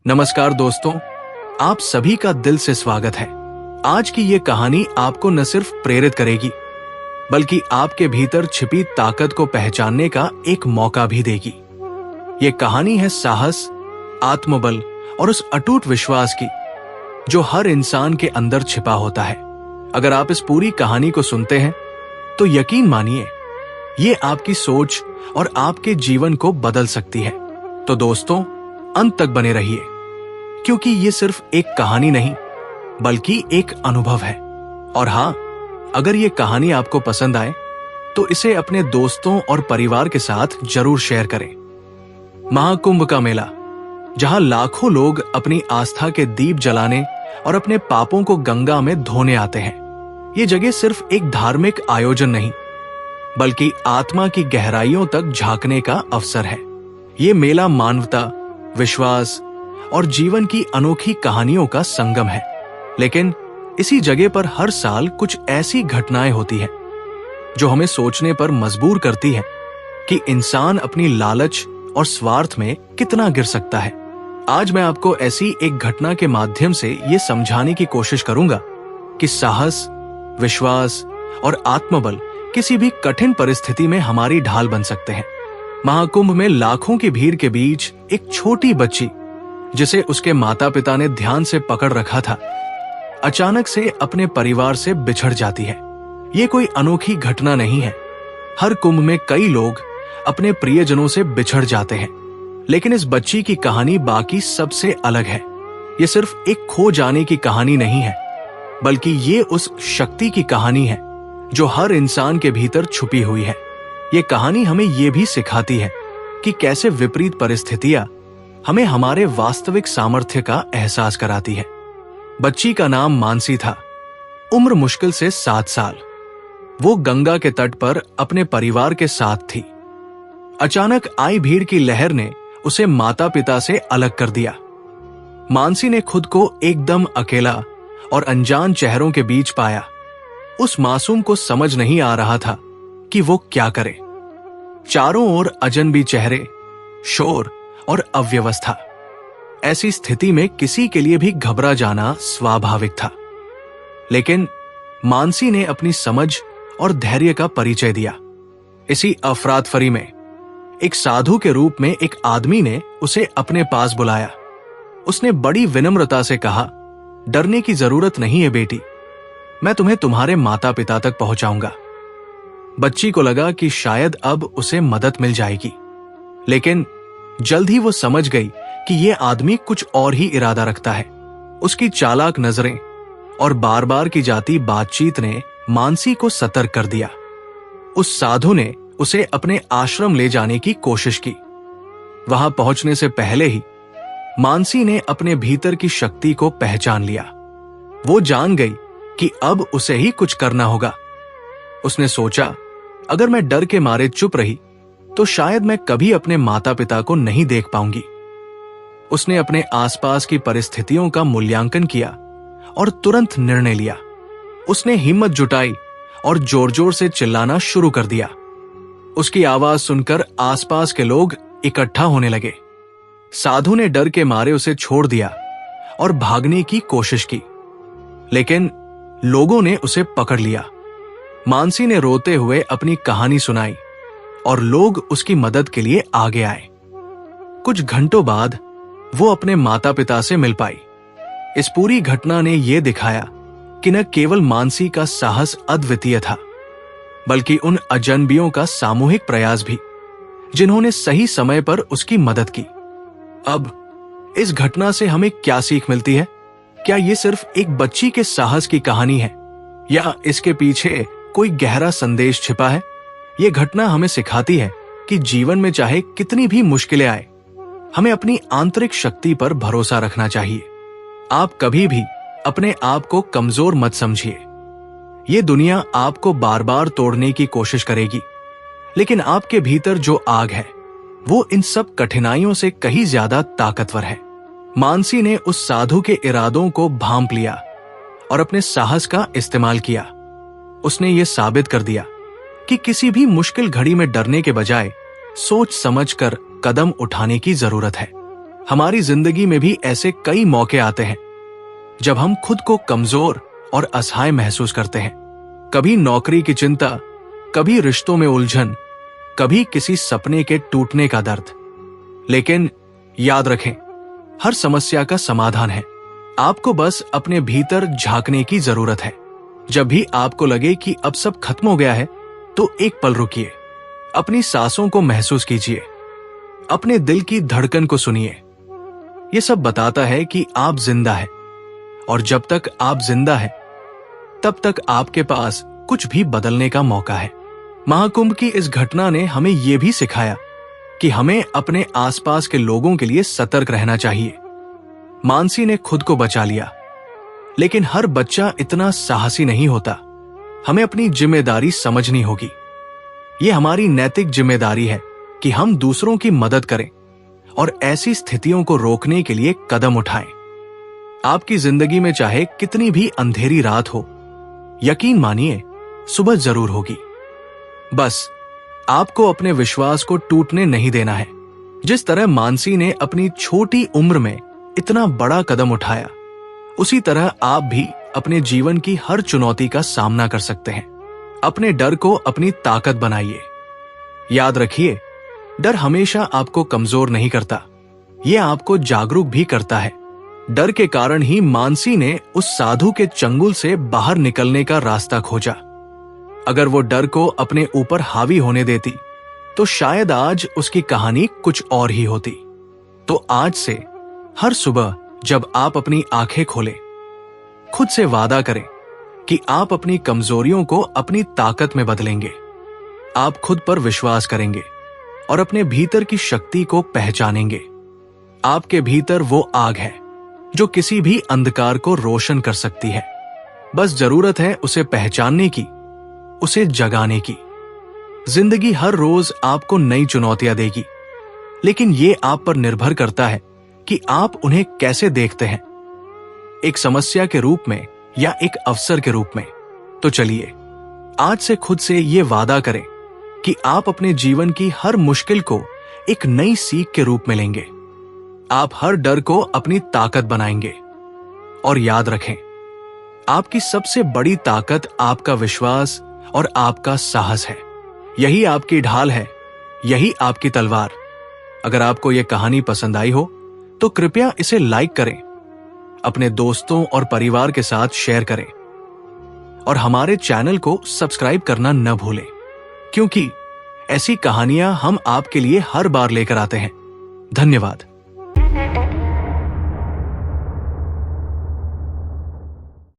नमस्कार दोस्तों, आप सभी का दिल से स्वागत है। आज की ये कहानी आपको न सिर्फ प्रेरित करेगी बल्कि आपके भीतर छिपी ताकत को पहचानने का एक मौका भी देगी। ये कहानी है साहस, आत्मबल और उस अटूट विश्वास की जो हर इंसान के अंदर छिपा होता है। अगर आप इस पूरी कहानी को सुनते हैं तो यकीन मानिए ये आपकी सोच और आपके जीवन को बदल सकती है। तो दोस्तों, अंत तक बने रहिए क्योंकि ये सिर्फ एक कहानी नहीं बल्कि एक अनुभव है। और हाँ, अगर ये कहानी आपको पसंद आए तो इसे अपने दोस्तों और परिवार के साथ जरूर शेयर करें। महाकुंभ का मेला, जहां लाखों लोग अपनी आस्था के दीप जलाने और अपने पापों को गंगा में धोने आते हैं, ये जगह सिर्फ एक धार्मिक आयोजन नहीं बल्कि आत्मा की गहराइयों तक झांकने का अवसर है। ये मेला मानवता, विश्वास और जीवन की अनोखी कहानियों का संगम है। लेकिन इसी जगह पर हर साल कुछ ऐसी घटनाएं होती हैं जो हमें सोचने पर मजबूर करती हैं कि इंसान अपनी लालच और स्वार्थ में कितना गिर सकता है। आज मैं आपको ऐसी एक घटना के माध्यम से ये समझाने की कोशिश करूंगा कि साहस, विश्वास और आत्मबल किसी भी कठिन परिस्थिति में हमारी ढाल बन सकते हैं। महाकुंभ में लाखों की भीड़ के बीच एक छोटी बच्ची, जिसे उसके माता पिता ने ध्यान से पकड़ रखा था, अचानक से अपने परिवार से बिछड़ जाती है। ये कोई अनोखी घटना नहीं है। हर कुंभ में कई लोग अपने प्रियजनों से बिछड़ जाते हैं, लेकिन इस बच्ची की कहानी बाकी सबसे अलग है। ये सिर्फ एक खो जाने की कहानी नहीं है बल्कि ये उस शक्ति की कहानी है जो हर इंसान के भीतर छुपी हुई है। ये कहानी हमें ये भी सिखाती है कि कैसे विपरीत परिस्थितियां हमें हमारे वास्तविक सामर्थ्य का एहसास कराती है। बच्ची का नाम मानसी था। उम्र मुश्किल से 7 साल। वो गंगा के तट पर अपने परिवार के साथ थी। अचानक आई भीड़ की लहर ने उसे माता पिता से अलग कर दिया। मानसी ने खुद को एकदम अकेला और अनजान चेहरों के बीच पाया। उस मासूम को समझ नहीं आ रहा था कि वो क्या करे। चारों ओर अजनबी चेहरे, शोर और अव्यवस्था। ऐसी स्थिति में किसी के लिए भी घबरा जाना स्वाभाविक था। लेकिन मानसी ने अपनी समझ और धैर्य का परिचय दिया। इसी अफरातफरी में एक साधु के रूप में एक आदमी ने उसे अपने पास बुलाया। उसने बड़ी विनम्रता से कहा, डरने की जरूरत नहीं है बेटी, मैं तुम्हें तुम्हारे माता पिता तक पहुंचाऊंगा। बच्ची को लगा कि शायद अब उसे मदद मिल जाएगी, लेकिन जल्द ही वो समझ गई कि ये आदमी कुछ और ही इरादा रखता है। उसकी चालाक नजरें और बार बार की जाती बातचीत ने मानसी को सतर्क कर दिया। उस साधु ने उसे अपने आश्रम ले जाने की कोशिश की। वहां पहुंचने से पहले ही मानसी ने अपने भीतर की शक्ति को पहचान लिया। वो जान गई कि अब उसे ही कुछ करना होगा। उसने सोचा, अगर मैं डर के मारे चुप रही तो शायद मैं कभी अपने माता पिता को नहीं देख पाऊंगी। उसने अपने आसपास की परिस्थितियों का मूल्यांकन किया और तुरंत निर्णय लिया। उसने हिम्मत जुटाई और जोर जोर से चिल्लाना शुरू कर दिया। उसकी आवाज सुनकर आसपास के लोग इकट्ठा होने लगे। साधु ने डर के मारे उसे छोड़ दिया और भागने की कोशिश की, लेकिन लोगों ने उसे पकड़ लिया। मानसी ने रोते हुए अपनी कहानी सुनाई और लोग उसकी मदद के लिए आगे आए। कुछ घंटों बाद वो अपने माता पिता से मिल पाई। इस पूरी घटना ने यह दिखाया कि न केवल मानसी का साहस अद्वितीय था बल्कि उन अजनबियों का सामूहिक प्रयास भी, जिन्होंने सही समय पर उसकी मदद की। अब इस घटना से हमें क्या सीख मिलती है? क्या ये सिर्फ एक बच्ची के साहस की कहानी है या इसके पीछे कोई गहरा संदेश छिपा है? ये घटना हमें सिखाती है कि जीवन में चाहे कितनी भी मुश्किलें आए, हमें अपनी आंतरिक शक्ति पर भरोसा रखना चाहिए। आप कभी भी अपने आप को कमजोर मत समझिए। ये दुनिया आपको बार बार तोड़ने की कोशिश करेगी, लेकिन आपके भीतर जो आग है वो इन सब कठिनाइयों से कहीं ज्यादा ताकतवर है। मानसी ने उस साधु के इरादों को भांप लिया और अपने साहस का इस्तेमाल किया। उसने ये साबित कर दिया कि किसी भी मुश्किल घड़ी में डरने के बजाय सोच समझकर कदम उठाने की जरूरत है। हमारी जिंदगी में भी ऐसे कई मौके आते हैं जब हम खुद को कमजोर और असहाय महसूस करते हैं। कभी नौकरी की चिंता, कभी रिश्तों में उलझन, कभी किसी सपने के टूटने का दर्द। लेकिन याद रखें, हर समस्या का समाधान है। आपको बस अपने भीतर झांकने की जरूरत है। जब भी आपको लगे कि अब सब खत्म हो गया है, तो एक पल रुकिए, अपनी सांसों को महसूस कीजिए, अपने दिल की धड़कन को सुनिए। यह सब बताता है कि आप जिंदा हैं, और जब तक आप जिंदा हैं, तब तक आपके पास कुछ भी बदलने का मौका है। महाकुंभ की इस घटना ने हमें यह भी सिखाया कि हमें अपने आसपास के लोगों के लिए सतर्क रहना चाहिए। मानसी ने खुद को बचा लिया, लेकिन हर बच्चा इतना साहसी नहीं होता। हमें अपनी जिम्मेदारी समझनी होगी। यह हमारी नैतिक जिम्मेदारी है कि हम दूसरों की मदद करें और ऐसी स्थितियों को रोकने के लिए कदम उठाएं। आपकी जिंदगी में चाहे कितनी भी अंधेरी रात हो, यकीन मानिए सुबह जरूर होगी। बस आपको अपने विश्वास को टूटने नहीं देना है। जिस तरह मानसी ने अपनी छोटी उम्र में इतना बड़ा कदम उठाया, उसी तरह आप भी अपने जीवन की हर चुनौती का सामना कर सकते हैं। अपने डर को अपनी ताकत बनाइए। याद रखिए, डर हमेशा आपको कमजोर नहीं करता, यह आपको जागरूक भी करता है। डर के कारण ही मानसी ने उस साधु के चंगुल से बाहर निकलने का रास्ता खोजा। अगर वो डर को अपने ऊपर हावी होने देती, तो शायद आज उसकी कहानी कुछ और ही होती। तो आज से हर सुबह जब आप अपनी आंखें खोलें, खुद से वादा करें कि आप अपनी कमजोरियों को अपनी ताकत में बदलेंगे। आप खुद पर विश्वास करेंगे और अपने भीतर की शक्ति को पहचानेंगे। आपके भीतर वो आग है जो किसी भी अंधकार को रोशन कर सकती है। बस जरूरत है उसे पहचानने की, उसे जगाने की। जिंदगी हर रोज आपको नई चुनौतियां देगी, लेकिन ये आप पर निर्भर करता है कि आप उन्हें कैसे देखते हैं, एक समस्या के रूप में या एक अवसर के रूप में। तो चलिए आज से खुद से ये वादा करें कि आप अपने जीवन की हर मुश्किल को एक नई सीख के रूप में लेंगे। आप हर डर को अपनी ताकत बनाएंगे। और याद रखें, आपकी सबसे बड़ी ताकत आपका विश्वास और आपका साहस है। यही आपकी ढाल है, यही आपकी तलवार। अगर आपको यह कहानी पसंद आई हो तो कृपया इसे लाइक करें, अपने दोस्तों और परिवार के साथ शेयर करें और हमारे चैनल को सब्सक्राइब करना न भूलें, क्योंकि ऐसी कहानियां हम आपके लिए हर बार लेकर आते हैं। धन्यवाद।